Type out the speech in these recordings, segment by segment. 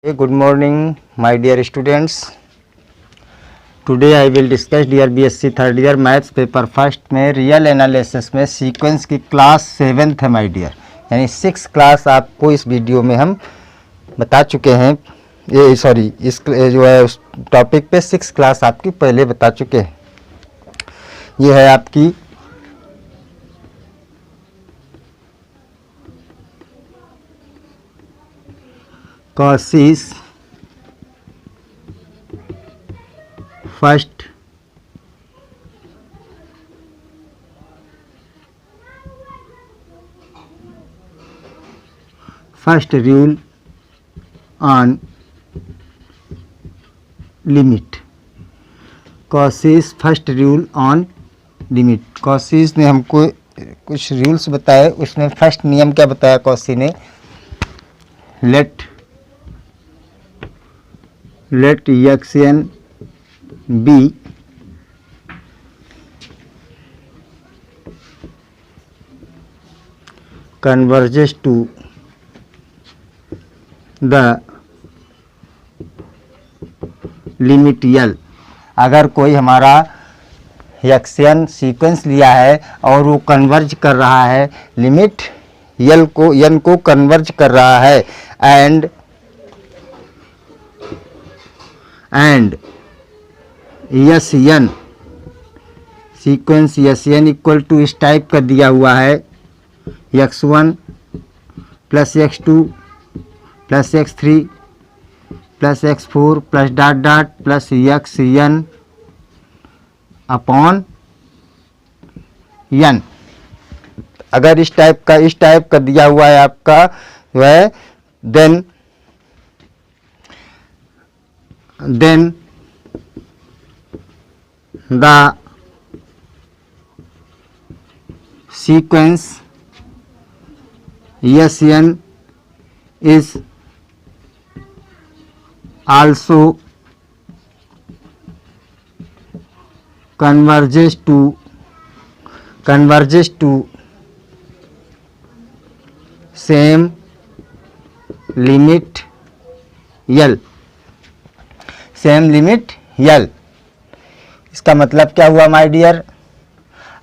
Good morning, my dear students. Today I will discuss dear BSc third year maths paper first में real analysis में sequence की class 7th है my dear, यानी 6 class आपको इस video में हम बता चुके हैं। ये सॉरी इस जो है उस टॉपिक पे 6 क्लास आपकी पहले बता चुके हैं। ये है आपकी Cauchy's first rule on limit. Cauchy's first rule on limit. Cauchy's ने हमको कुछ रूल्स बताए, उसमें फर्स्ट नियम क्या बताया कॉसी ने, let action be converges to the limit L। अगर कोई हमारा एक्शन सीक्वेंस लिया है और वो कन्वर्ज कर रहा है लिमिट L को, n को कन्वर्ज कर रहा है and S n sequence S n equal to इस टाइप का दिया हुआ है x1 plus x2 plus x3 plus x4 plus dot dot plus xn upon n। अगर इस टाइप का दिया हुआ है आपका वह then the sequence Sn is also converges to same limit L। Same limit L। इसका मतलब क्या हुआ माय डियर,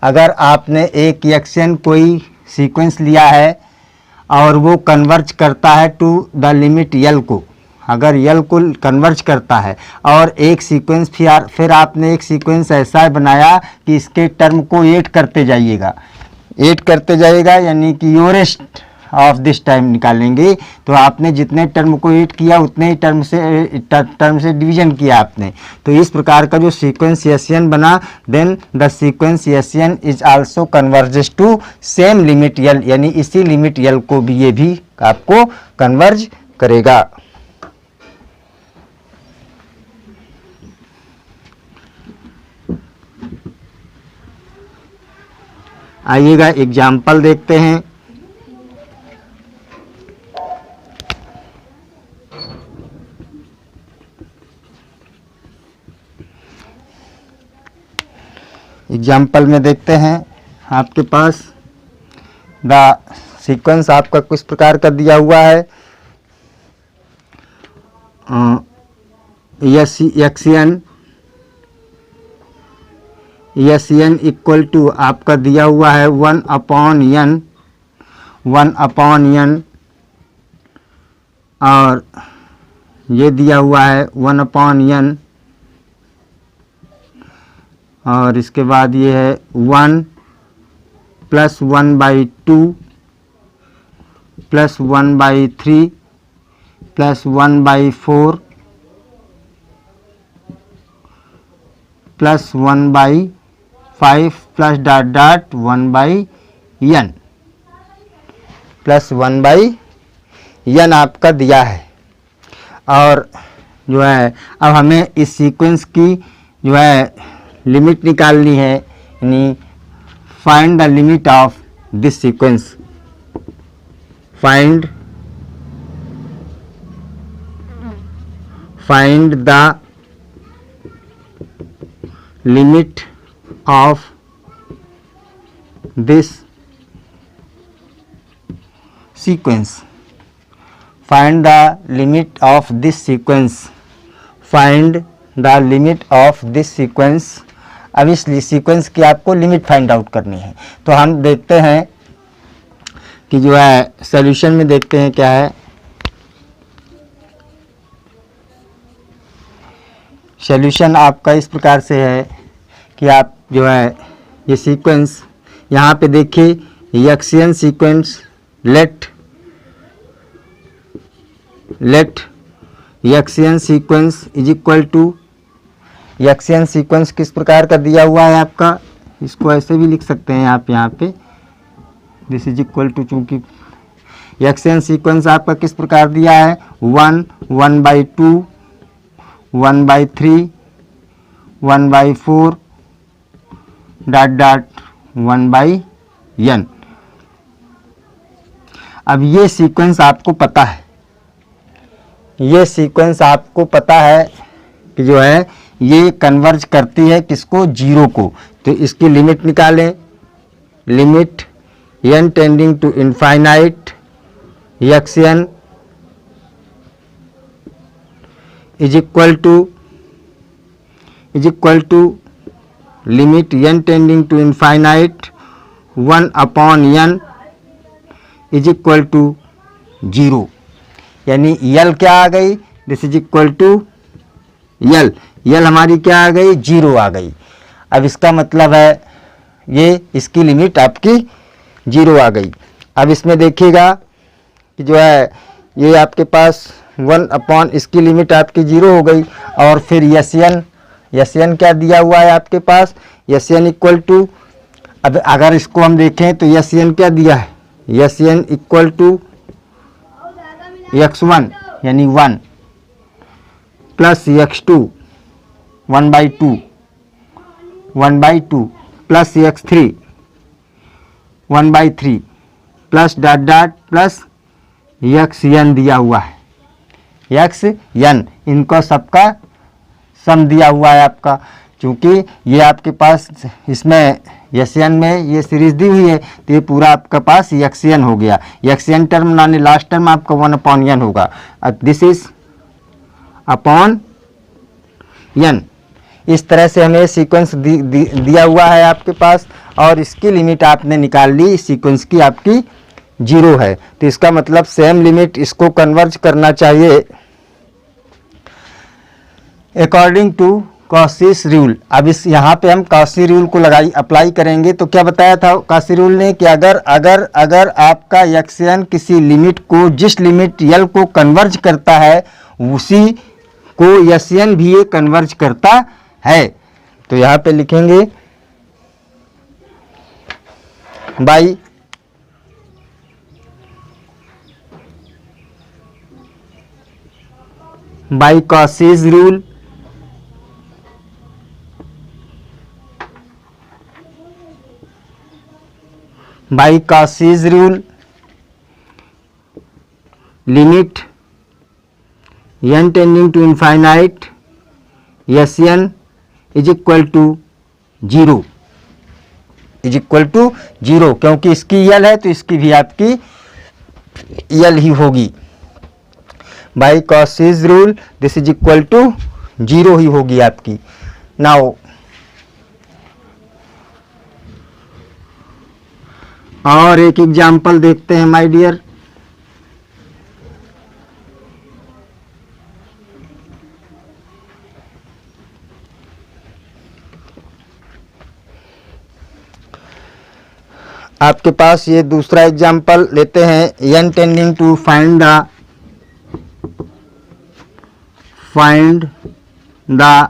अगर आपने एक एक्शन कोई सीक्वेंस लिया है और वो कन्वर्ज करता है टू द लिमिट L को, अगर L को कन्वर्ज करता है और एक सीक्वेंस फिर आपने एक सीक्वेंस ऐसा बनाया कि इसके टर्म को ऐड करते जाइएगा यानी कि योरेस्ट ऑफ दिस टाइम निकालेंगे। तो आपने जितने टर्म को ऐड किया उतने ही टर्म से डिवीजन किया आपने। तो इस प्रकार का जो सीक्वेंस Sn बना, then the sequence Sn is also converges to same limit L, यानी इसी लिमिट L को भी ये भी आपको कन्वर्ज करेगा। आइएगा एग्जाम्पल देखते हैं। एग्जाम्पल में देखते हैं आपके पास द सीक्वेंस आपका कुछ प्रकार का दिया हुआ है। Sn इक्वल टू आपका दिया हुआ है 1 अपॉन n और ये दिया हुआ है 1 अपॉन n और इसके बाद ये है 1 plus 1/2 plus 1/3 plus 1/4 plus 1/5 plus dot dot 1/n plus 1/n आपका दिया है। और जो है अब हमें इस सीक्वेंस की जो है लिमिट निकालनी है, यानी find the limit of this sequence. Find the limit of this sequence. Find the limit of this sequence, find the limit of this sequence. अब इस सीक्वेंस की आपको लिमिट फाइंड आउट करनी है। तो हम देखते हैं कि जो है सॉल्यूशन में देखते हैं क्या है। सॉल्यूशन आपका इस प्रकार से है कि आप जो है ये सीक्वेंस यहाँ पे देखिए x n sequence let x n sequence is equal to, x n sequence किस प्रकार का दिया हुआ है आपका, इसको ऐसे भी लिख सकते हैं आप यहाँ पे, दिस इज इक्वल टू, चूँकि एक्सियन सीक्वेंस आपका किस प्रकार दिया है 1, 1/2, 1/3, 1/4 डॉट 1/n। अब ये सीक्वेंस आपको पता है, ये सीक्वेंस आपको पता है कि जो है ये कन्वर्ज करती है किसको, 0 को। तो इसकी लिमिट निकालें, limit n tending to infinite xn is equal to limit n tending to infinite 1/n is equal to 0। यानी यल क्या आ गई, this is equal to L हमारी क्या आ गई, 0 आ गई। अब इसका मतलब है ये इसकी लिमिट आपकी 0 आ गई। अब इसमें देखिएगा कि जो है ये आपके पास 1/, इसकी लिमिट आपकी 0 हो गई। और फिर यन क्या दिया हुआ है आपके पास, यन इक्वल टू, अब अगर इसको हम देखें तो यन क्या दिया है, यन इक्वल टू x1 यानी 1 plus x2 1/2 plus x3 1/3 plus dot plus xn दिया हुआ है, xn इनको सबका सम दिया हुआ है आपका। चूँकि ये आपके पास इसमें xn में ये सीरीज दी हुई है तो ये पूरा आपका पास xn हो गया। xn टर्म यानी लास्ट टर्म आपका 1/n होगा। This is upon n। इस तरह से हमें सीक्वेंस दिया हुआ है आपके पास और इसकी लिमिट आपने निकाल ली, सीक्वेंस की आपकी 0 है। तो इसका मतलब सेम लिमिट इसको कन्वर्ज करना चाहिए अकॉर्डिंग टू कॉशीस रूल। अब इस यहाँ पे हम कॉशी रूल को अप्लाई करेंगे। तो क्या बताया था कॉशी रूल ने कि अगर आपका एक्शन किसी लिमिट को, जिस लिमिट यल को कन्वर्ज करता है उसी को एसएन भी ये कन्वर्ज करता है। तो यहाँ पे लिखेंगे by Cauchy's rule, by Cauchy's rule limit n tending to infinite SN is equal to 0, is equal to 0, क्योंकि इसकी यल है तो इसकी भी आपकी यल ही होगी। By Cauchy's rule this is equal to 0 ही होगी आपकी। नाउ और एक एग्जाम्पल देखते हैं माय डियर। आपके पास ये दूसरा एग्जाम्पल लेते हैं, n tending to find the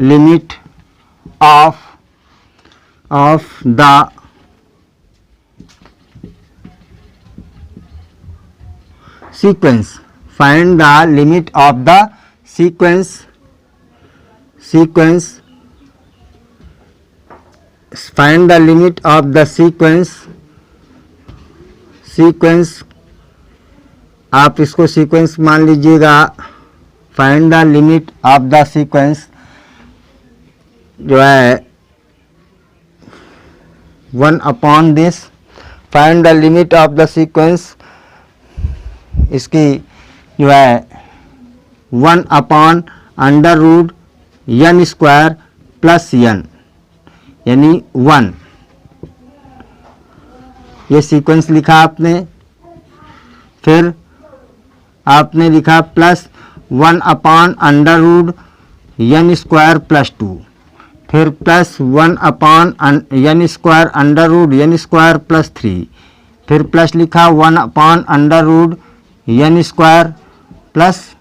limit of the sequence, find the limit of the sequence, find the limit of the sequence, आप इसको सीक्वेंस मान लीजिएगा। Find the limit of the sequence जो है 1/this, find the limit of the sequence इसकी जो है 1/√n² plus n यानी 1, ये सीक्वेंस लिखा आपने। फिर आपने लिखा प्लस 1/√n² प्लस 2, फिर प्लस 1/n² प्लस 3, फिर प्लस लिखा 1/√n² प्लस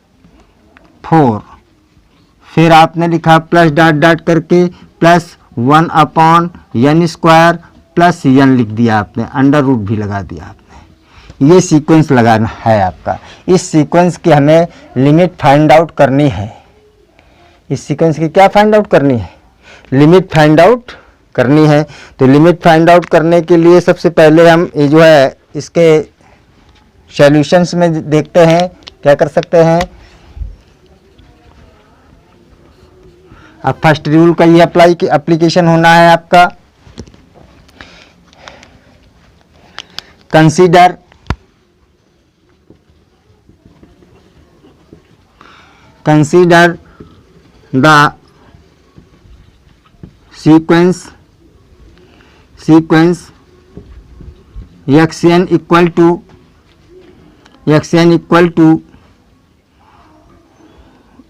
4, फिर आपने लिखा प्लस डॉट डॉट करके प्लस 1/n² प्लस n लिख दिया आपने, अंडर रूट भी लगा दिया आपने। ये सीक्वेंस लगाना है आपका। इस सीक्वेंस की हमें लिमिट फाइंड आउट करनी है। इस सीक्वेंस की क्या फाइंड आउट करनी है? लिमिट फाइंड आउट करनी है। तो लिमिट फाइंड आउट करने के लिए सबसे पहले हम ये जो है इसके सॉल्यूशंस में देखते हैं क्या कर सकते हैं। अब फर्स्ट रूल का ये एप्लीकेशन होना है आपका। Consider the sequence xn equal to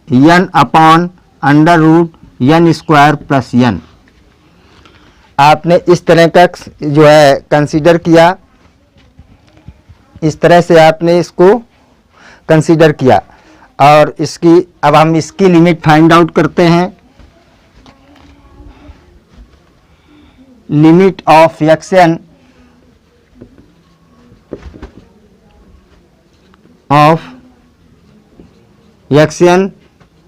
n/√n² plus n। आपने इस तरह का जो है कंसीडर किया, इस तरह से आपने इसको कंसीडर किया और इसकी अब हम इसकी लिमिट फाइंड आउट करते हैं। Limit of xn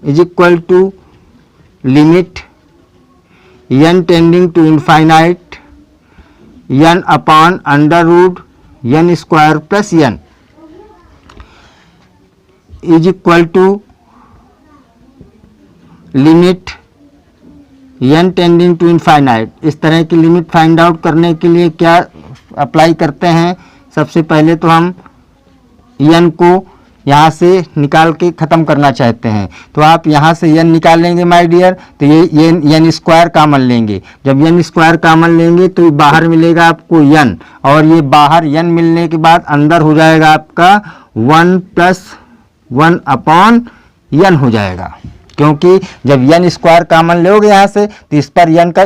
is equal to limit n tending to infinite n/√n² plus n is equal to limit n tending to infinite. इस तरह की लिमिट फाइंड आउट करने के लिए क्या अप्लाई करते हैं? सबसे पहले तो हम n को यहाँ से निकाल के ख़त्म करना चाहते हैं, तो आप यहाँ से n निकालेंगे माय डियर, तो ये n² कॉमन लेंगे। जब n² कॉमन लेंगे तो बाहर मिलेगा आपको n, और ये बाहर n मिलने के बाद अंदर हो जाएगा आपका 1 + 1/n हो जाएगा, क्योंकि जब n² कॉमन लोगे यहाँ से तो इस पर n² का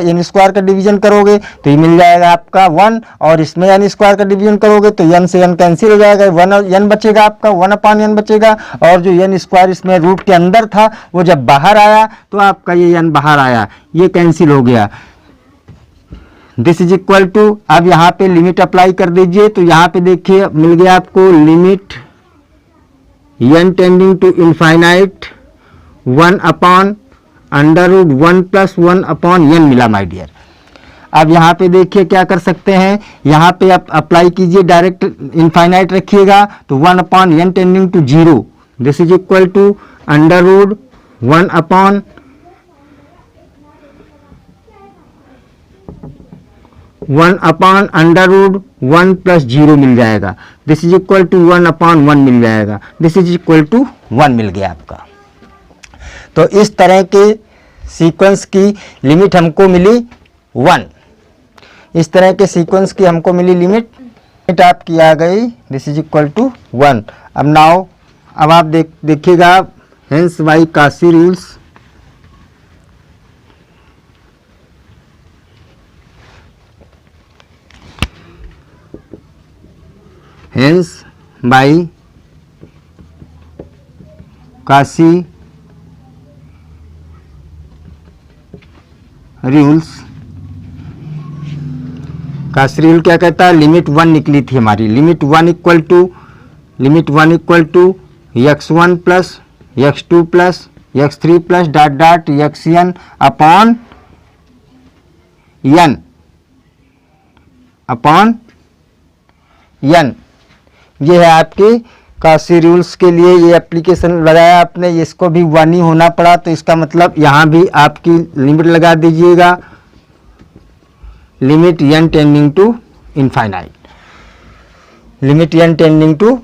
डिवीजन करोगे तो ये मिल जाएगा आपका 1, और इसमें n² का डिवीजन करोगे तो n से n कैंसिल हो जाएगा, 1 और n बचेगा आपका, 1/n बचेगा। और जो n² इसमें रूट के अंदर था वो जब बाहर आया तो आपका ये n बाहर आया, ये कैंसिल हो गया। दिस इज इक्वल टू, अब यहाँ पे लिमिट अप्लाई कर दीजिए, तो यहाँ पे देखिए मिल गया आपको limit n tending to infinite 1/√1 + 1/n मिला माय डियर। अब यहाँ पे देखिए क्या कर सकते हैं, यहाँ पे आप अप्लाई कीजिए, डायरेक्ट इनफाइनाइट रखिएगा, तो 1/n tending to 0, this is equal to √1/(1 + 0 मिल जाएगा, दिस इज इक्वल टू 1/1 मिल जाएगा, दिस इज इक्वल टू 1 मिल गया आपका। तो इस तरह के सीक्वेंस की लिमिट हमको मिली 1, इस तरह के सीक्वेंस की हमको मिली लिमिट आपकी आ गई, दिस इज इक्वल टू 1। अब नाउ अब आप देखिएगा, hence by Cauchy rules, hence by Cauchy rules. Cauchy rule क्या कहता है? लिमिट 1 निकली थी हमारी, limit 1 equal to x1 + x2 + x3 + dot dot xn/n ये है आपकी काशी रूल्स के लिए ये एप्लीकेशन लगाया आपने, इसको भी 1 ही होना पड़ा, तो इसका मतलब यहाँ भी आपकी लिमिट लगा दीजिएगा, limit n tending to infinite, limit n tending to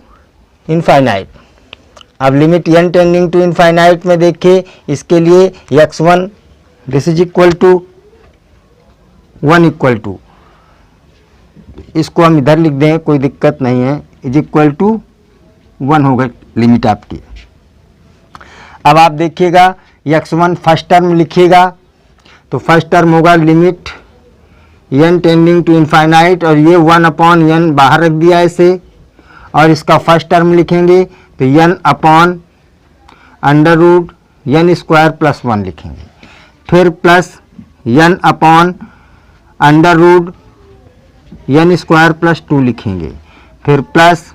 infinite. अब limit n tending to infinite में देखिए, इसके लिए x1 this is equal to 1 equal to, इसको हम इधर लिख दें कोई दिक्कत नहीं है, इज इक्वल टू 1 हो गई लिमिट आपकी। अब आप देखिएगा x1 फर्स्ट टर्म लिखिएगा, तो फर्स्ट टर्म होगा limit n tending to infinite, और ये 1/n बाहर रख दिया ऐसे, और इसका फर्स्ट टर्म लिखेंगे तो n upon under root n square plus 1 लिखेंगे, फिर plus n upon under root n square plus 2 लिखेंगे, फिर plus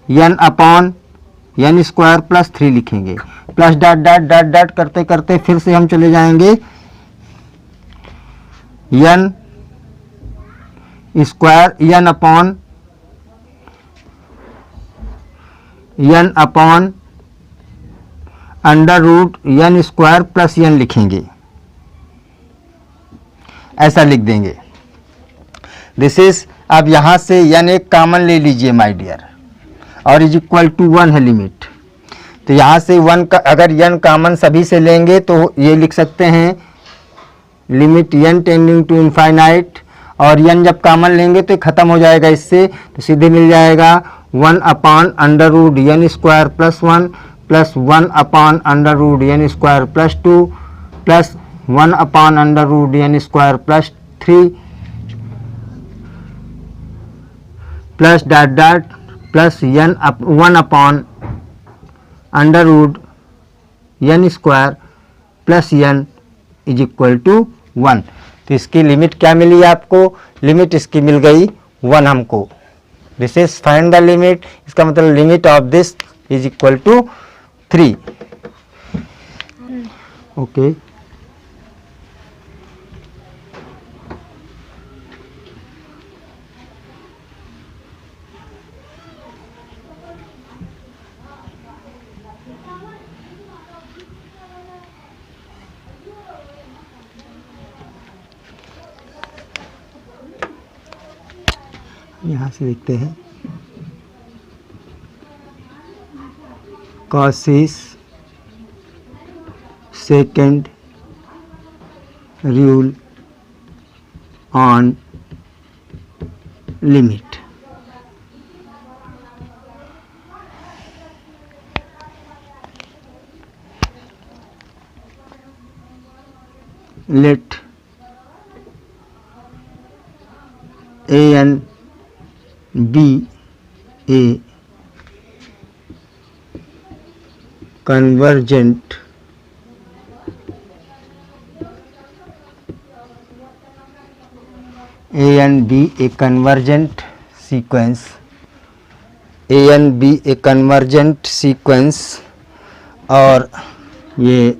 n upon n square plus 3 लिखेंगे, plus dot dot dot dot करते करते फिर से हम चले जाएंगे n square n upon under root n square plus n लिखेंगे, ऐसा लिख देंगे। दिस इज, अब यहाँ से n एक कॉमन ले लीजिए माय डियर, और इज इक्वल टू 1 है लिमिट, तो यहाँ से 1 का अगर n कॉमन सभी से लेंगे तो ये लिख सकते हैं limit n tending to infinite, और n जब कॉमन लेंगे तो ख़त्म हो जाएगा इससे, तो सीधे मिल जाएगा 1 upon under root n square plus 1 plus 1 upon under root n square plus 2 plus 1 upon under root n square plus 3 plus dot dot plus 1 upon under root n square plus n is equal to 1। तो इसकी limit क्या मिली आपको? Limit इसकी मिल गई 1 हमको। This is find the limit, इसका मतलब limit of this is equal to 3। Okay, यहाँ से देखते हैं Cauchy's second rule on limit. Let an be a convergent sequence, an be a convergent sequence, और ये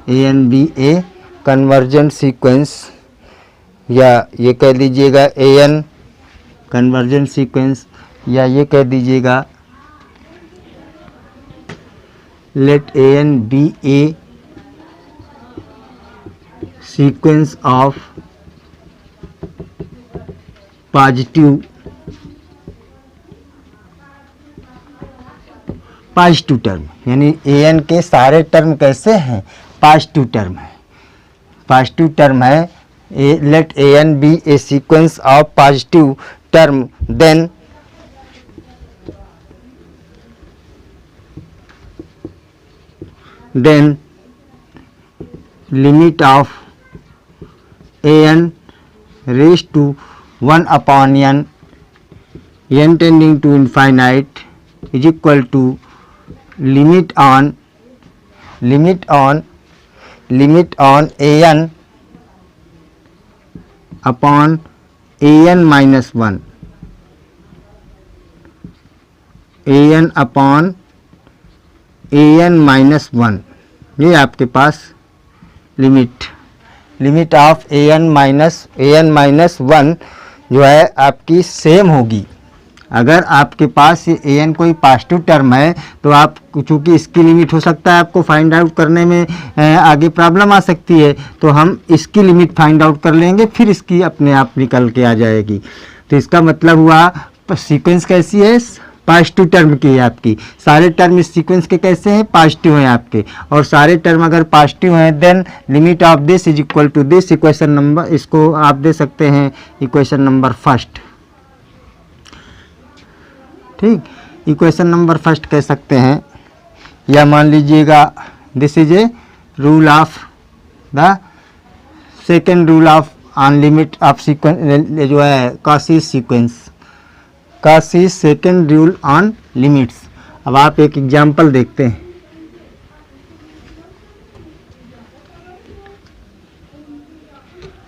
an be a convergent sequence, या ये कह दीजिएगा an कन्वर्जेंट सीक्वेंस, या ये कह दीजिएगा let an be a sequence of positive term, यानी an के सारे टर्म कैसे हैं? पॉजिटिव टर्म है, पॉजिटिव टर्म है। Let an be a sequence of positive term, then limit of an raised to 1 upon n tending to infinite is equal to limit on an upon an minus 1, an upon an minus 1, ये आपके पास limit of an minus 1 जो है आपकी same होगी। अगर आपके पास ये an कोई पॉजिटिव टर्म है तो आप, चूँकि इसकी लिमिट हो सकता है आपको फाइंड आउट करने में आगे प्रॉब्लम आ सकती है, तो हम इसकी लिमिट फाइंड आउट कर लेंगे, फिर इसकी अपने आप निकल के आ जाएगी। तो इसका मतलब हुआ सीक्वेंस कैसी है? पॉजिटिव टर्म की है आपकी, सारे टर्म इस सीक्वेंस के कैसे हैं, पॉजिटिव हैं आपके, और सारे टर्म अगर पॉजिटिव हैं then limit of this is equal to this. Equation number, इसको आप दे सकते हैं इक्वेशन नंबर फर्स्ट। ठीक, इक्वेशन नंबर फर्स्ट कह सकते हैं, या मान लीजिएगा this is a rule of the second rule of on limit of sequence, जो है Cauchy sequence, Cauchy second rule on limits. अब आप एक एग्जांपल देखते हैं,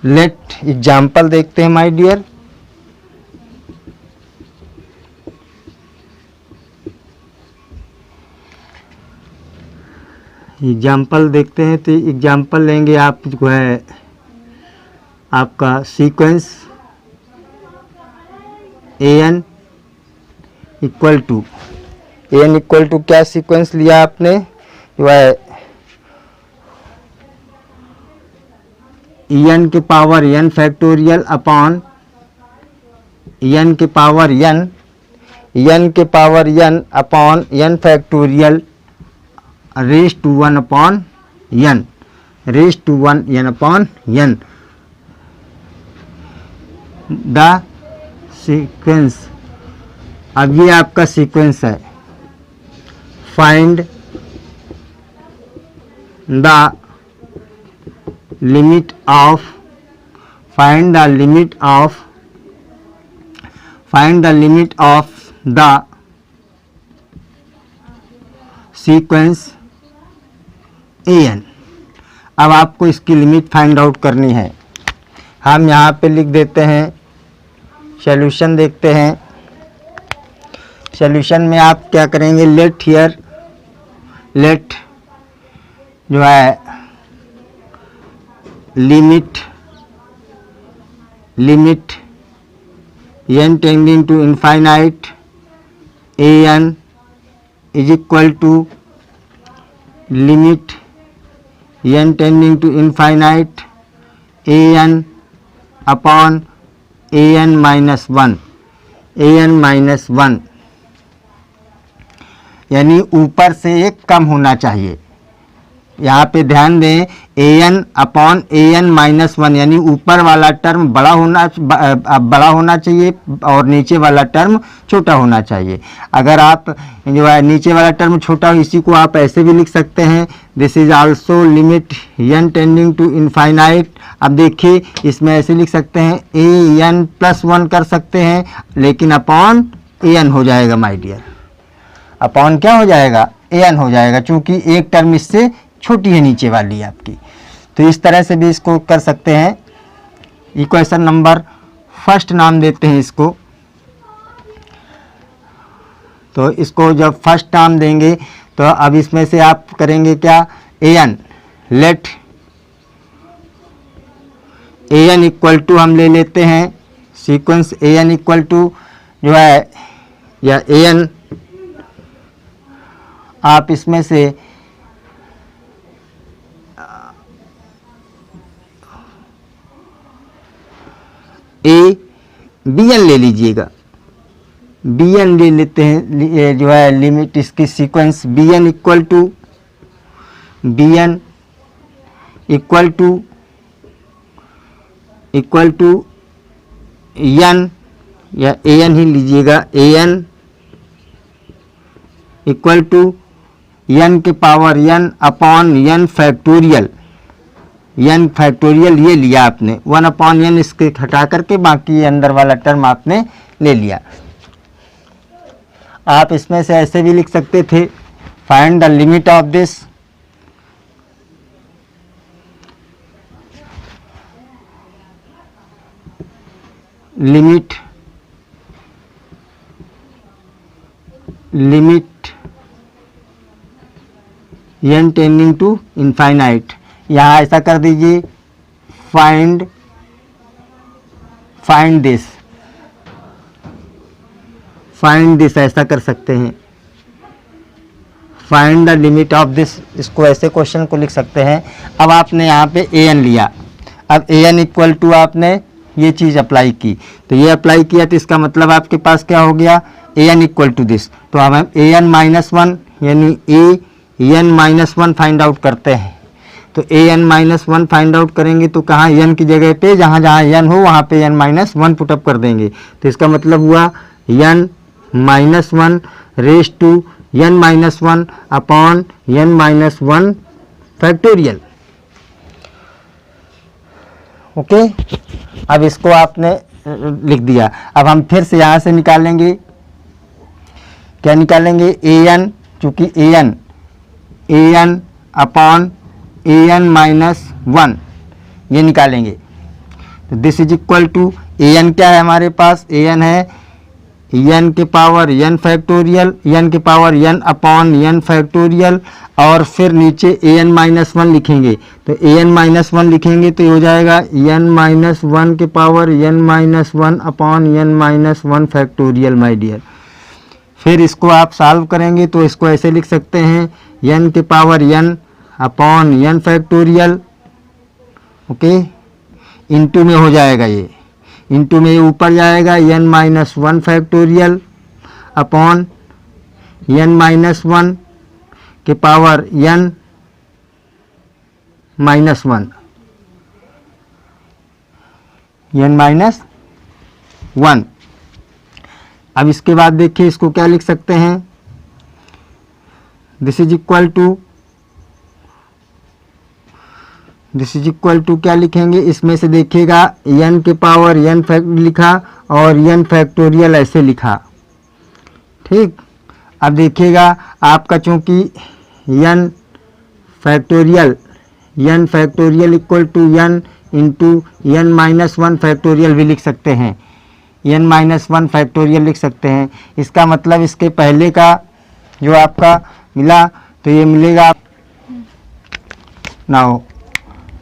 लेट एग्जांपल देखते हैं माय डियर। एग्जाम्पल देखते हैं, तो एग्जाम्पल लेंगे आप, जो है आपका सीक्वेंस an इक्वल टू क्या सीक्वेंस लिया आपने, जो है n के power n factorial upon n के power n upon n factorial raise to 1 upon n, raise to 1 n upon n। The sequence, अब ये आपका सीक्वेंस है, find the limit of the sequence an। अब आपको इसकी लिमिट फाइंड आउट करनी है। हम यहाँ पे लिख देते हैं, सॉल्यूशन देखते हैं। सॉल्यूशन में आप क्या करेंगे, लेट जो है limit n tending to infinite an is equal to limit n tending to infinite an upon an minus 1, यानी ऊपर से एक कम होना चाहिए। यहाँ पे ध्यान दें, an अपॉन an माइनस 1, यानी ऊपर वाला टर्म बड़ा होना चाहिए और नीचे वाला टर्म छोटा होना चाहिए। अगर आप जो है नीचे वाला टर्म छोटा हो, इसी को आप ऐसे भी लिख सकते हैं, this is also limit n tending to infinite. अब देखिए इसमें ऐसे लिख सकते हैं, an प्लस 1 कर सकते हैं, लेकिन अपॉन an हो जाएगा माय डियर, अपॉन क्या हो जाएगा, an हो जाएगा, चूंकि एक टर्म इससे छोटी है नीचे वाली आपकी। तो इस तरह से भी इसको कर सकते हैं। इक्वेशन नंबर फर्स्ट नाम देते हैं इसको। तो इसको जब फर्स्ट नाम देंगे तो अब इसमें से आप करेंगे क्या, an, let an equal to हम ले लेते हैं सीक्वेंस an इक्वल टू जो है, या an आप इसमें से bn ले लीजिएगा, bn ले लेते हैं, जो है लिमिट इसकी sequence bn equal to n, या an ही लीजिएगा, an इक्वल टू n के power n upon n factorial, n factorial ये लिया आपने, 1 अपॉन n इसके हटा करके बाकी अंदर वाला टर्म आपने ले लिया। आप इसमें से ऐसे भी लिख सकते थे, find the limit of this, limit n tending to infinite. यहाँ ऐसा कर दीजिए, फाइंड दिस ऐसा कर सकते हैं, find the limit of this, इसको ऐसे क्वेश्चन को लिख सकते हैं। अब आपने यहाँ पे an लिया, अब an इक्वल टू आपने ये चीज़ अप्लाई की, तो ये अप्लाई किया तो इसका मतलब आपके पास क्या हो गया, a n equal to this. तो अब हम ए एन माइनस वन यानी a n minus one find out करते हैं। तो a n minus one find out करेंगे तो कहाँ एन की जगह पे जहाँ जहाँ एन हो वहाँ पे एन माइनस वन पुटअप कर देंगे। तो इसका मतलब हुआ n minus one raise to n minus one upon n minus one factorial. Okay, अब इसको आपने लिख दिया। अब हम फिर से यहाँ से निकालेंगे, क्या निकालेंगे, ए एन, चूँकि a n upon a n minus one ये निकालेंगे। तो this is equal to a n क्या है हमारे पास, ए एन है एन के पावर एन फैक्टोरियल, एन के power n upon n factorial, और फिर नीचे ए एन माइनस वन लिखेंगे। तो ए एन माइनस वन लिखेंगे तो ये हो जाएगा एन माइनस वन के power n minus one upon n minus one factorial my dear. फिर इसको आप सॉल्व करेंगे तो इसको ऐसे लिख सकते हैं एन के power n upon n factorial, okay, into में हो जाएगा, ये इनटू में ये ऊपर जाएगा n minus one factorial upon n minus one के power n minus one, n minus one. अब इसके बाद देखिए इसको क्या लिख सकते हैं, दिस इज इक्वल टू क्या लिखेंगे, इसमें से देखिएगा एन के पावर एन लिखा और एन फैक्टोरियल ऐसे लिखा, ठीक। अब देखिएगा आपका चूंकि n factorial equal to n into n minus one factorial भी लिख सकते हैं, एन माइनस वन फैक्टोरियल लिख सकते हैं। इसका मतलब इसके पहले का जो आपका मिला तो ये मिलेगा नाउ।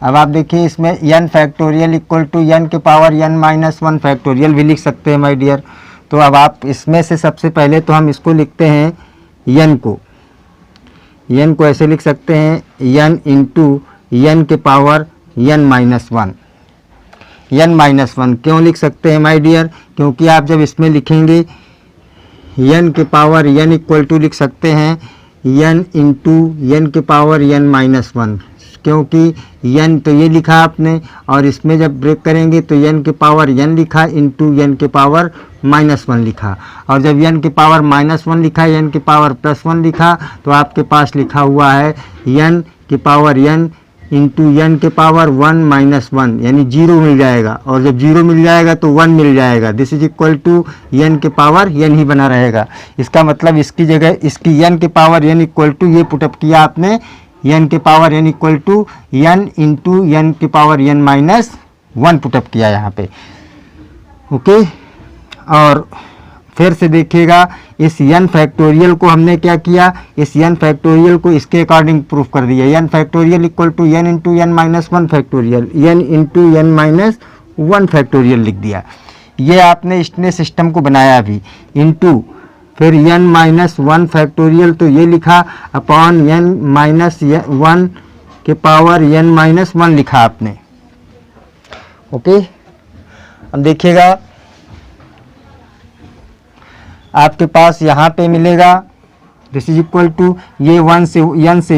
अब आप देखिए इसमें n factorial equal to n के power n minus one factorial भी लिख सकते हैं माय डियर। तो अब आप इसमें से सबसे पहले तो हम इसको लिखते हैं एन को ऐसे लिख सकते हैं एन इंटू एन के power n minus one. N minus one क्यों लिख सकते हैं माय डियर, क्योंकि आप जब इसमें लिखेंगे एन के पावर एन इक्वल टू लिख सकते हैं एन इंटू एन के पावर एन माइनस वन, क्योंकि एन तो ये लिखा आपने और इसमें जब ब्रेक करेंगे तो एन के पावर एन लिखा इंटू एन के पावर माइनस वन लिखा, और जब एन के पावर माइनस वन लिखा एन के पावर प्लस वन लिखा तो आपके पास लिखा हुआ है एन के पावर एन इंटू एन के पावर वन माइनस वन, यानी जीरो मिल जाएगा, और जब जीरो मिल जाएगा तो वन मिल जाएगा। This is equal to n के पावर एन ही बना रहेगा। इसका मतलब इसकी जगह इसकी एन के पावर एन इक्वल टू ये पुटअप किया आपने एन के power n equal to n into n के power n minus one put up किया यहाँ पे, ओके। और फिर से देखिएगा इस एन फैक्टोरियल को हमने क्या किया, इस एन फैक्टोरियल को इसके अकॉर्डिंग प्रूफ कर दिया, n factorial equal to n into n minus one factorial, n into n minus one factorial लिख दिया। ये आपने इसने सिस्टम को बनाया अभी, इंटू फिर एन माइनस वन फैक्टोरियल तो ये लिखा अपॉन एन माइनस वन के पावर एन माइनस वन लिखा आपने, ओके। अब देखिएगा आपके पास यहाँ पे मिलेगा दिस इज इक्वल टू ये वन से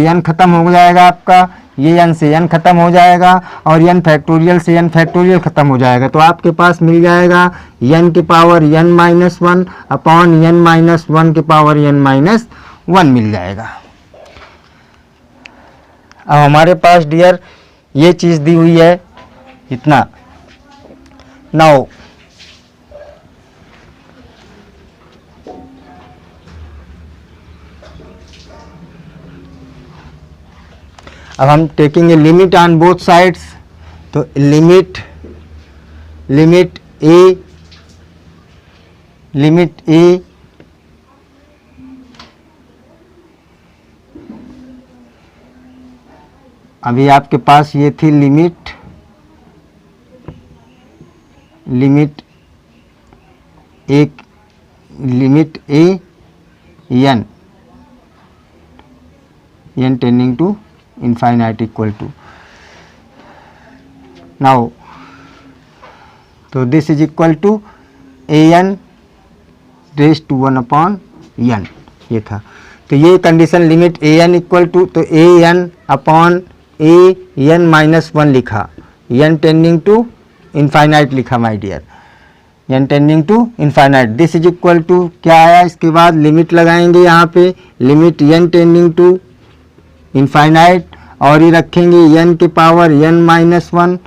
एन खत्म हो जाएगा आपका, ये एन से एन खत्म हो जाएगा और एन फैक्टोरियल से एन फैक्टोरियल खत्म हो जाएगा। तो आपके पास मिल जाएगा एन के power n minus one upon n minus one के पावर एन माइनस वन मिल जाएगा। अब हमारे पास डियर ये चीज़ दी हुई है इतना। नाउ अब हम taking a limit on both sides, तो लिमिट ए अभी आपके पास ये थी limit a n tending to infinite equal to, now तो this is equal to an raise to 1/n ये था। तो ये condition limit an equal to, तो an/an-1 लिखा, n टेंडिंग टू इनफाइनाइट लिखा my dear, n tending to infinite. This is equal to क्या आया, इसके बाद लिमिट लगाएंगे यहाँ पे, limit n tending to infinite, और ये रखेंगे n के पावर n-1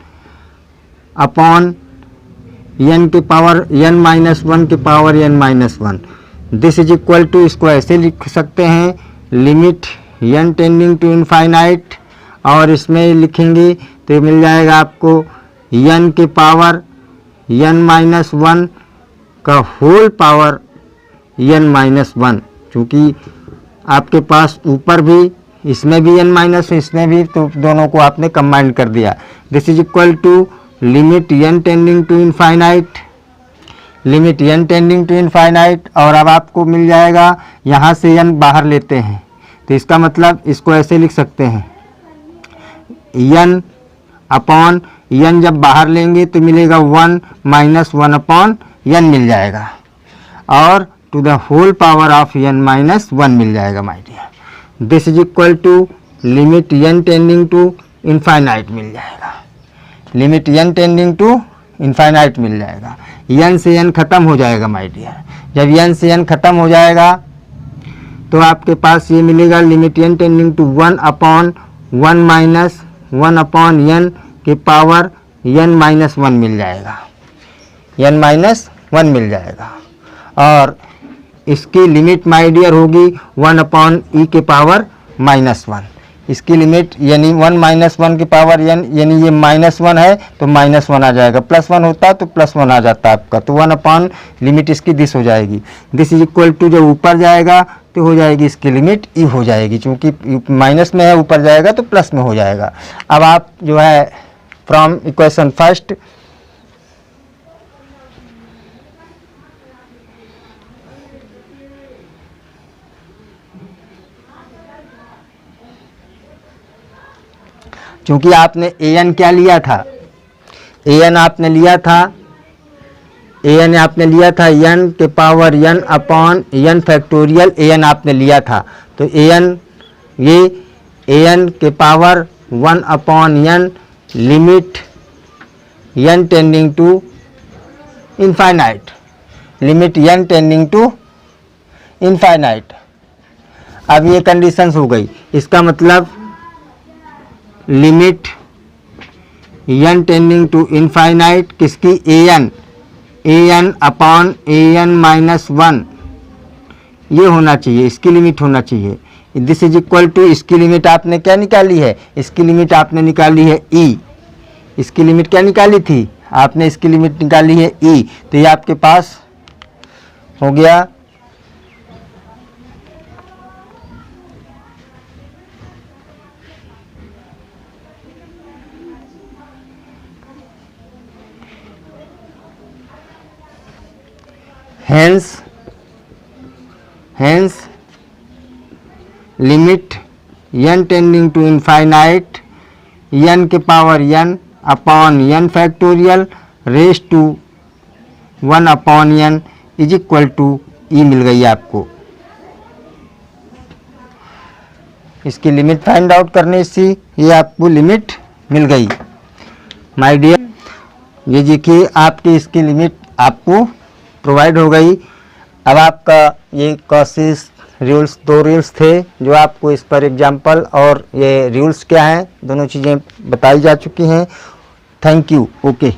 अपॉन n के पावर n-1 के power n-1। This is equal to, इसको ऐसे लिख सकते हैं, limit n tending to infinite, और इसमें लिखेंगे तो मिल जाएगा आपको n के पावर n-1 का होल पावर n-1, क्योंकि आपके पास ऊपर भी, इसमें भी n- इसमें भी, तो दोनों को आपने कंबाइन कर दिया। This is equal to limit n tending to infinite, limit n tending to infinite, और अब आपको मिल जाएगा, यहाँ से n बाहर लेते हैं तो इसका मतलब इसको ऐसे लिख सकते हैं, n अपॉन n जब बाहर लेंगे तो मिलेगा 1 - 1/n मिल जाएगा, और to the whole power of n-1 मिल जाएगा my dear. This is equal to limit n tending to infinite मिल जाएगा, limit n tending to infinite मिल जाएगा। n से n ख़त्म हो जाएगा माय डियर, जब n से n ख़त्म हो जाएगा तो आपके पास ये मिलेगा, limit n tending to 1/1 - 1/n के पावर n-1 मिल जाएगा, n-1 मिल जाएगा, और इसकी लिमिट माय डियर होगी 1/e के पावर -1। इसकी लिमिट यानी 1 - 1 की पावर n, यानी ये -1 है तो -1 आ जाएगा, +1 होता तो +1 आ जाता आपका, तो 1/, लिमिट इसकी दिस हो जाएगी। दिस इज इक्वल टू जब ऊपर जाएगा तो हो जाएगी इसकी लिमिट e हो जाएगी, क्योंकि माइनस में है, ऊपर जाएगा तो प्लस में हो जाएगा। अब आप जो है फ्रॉम इक्वेशन फर्स्ट, क्योंकि आपने an क्या लिया था, an आपने लिया था, an आपने लिया था n के पावर n/n फैक्टोरियल an आपने लिया था, तो an, ये an के power 1/n limit n tending to infinite, limit n tending to infinite. अब ये कंडीशंस हो गई, इसका मतलब limit n tending to infinite किसकी, an/an-1 ये होना चाहिए, इसकी लिमिट होना चाहिए। दिस इज इक्वल टू, इसकी लिमिट आपने क्या निकाली है, इसकी लिमिट आपने निकाली है e, इसकी लिमिट क्या निकाली थी आपने, इसकी लिमिट निकाली है e, तो ये आपके पास हो गया hence limit n tending to infinite n के power n/n factorial raise to 1/n is equal to e मिल गई आपको। इसकी लिमिट फाइंड आउट करने से ये आपको लिमिट मिल गई माय डियर। ये देखिए आपकी इसकी लिमिट आपको प्रोवाइड हो गई। अब आपका ये कॉसिस रूल्स, 2 रूल्स थे जो आपको इस पर एग्जाम्पल और ये रूल्स क्या हैं, दोनों चीज़ें बताई जा चुकी हैं। Thank you. ओके।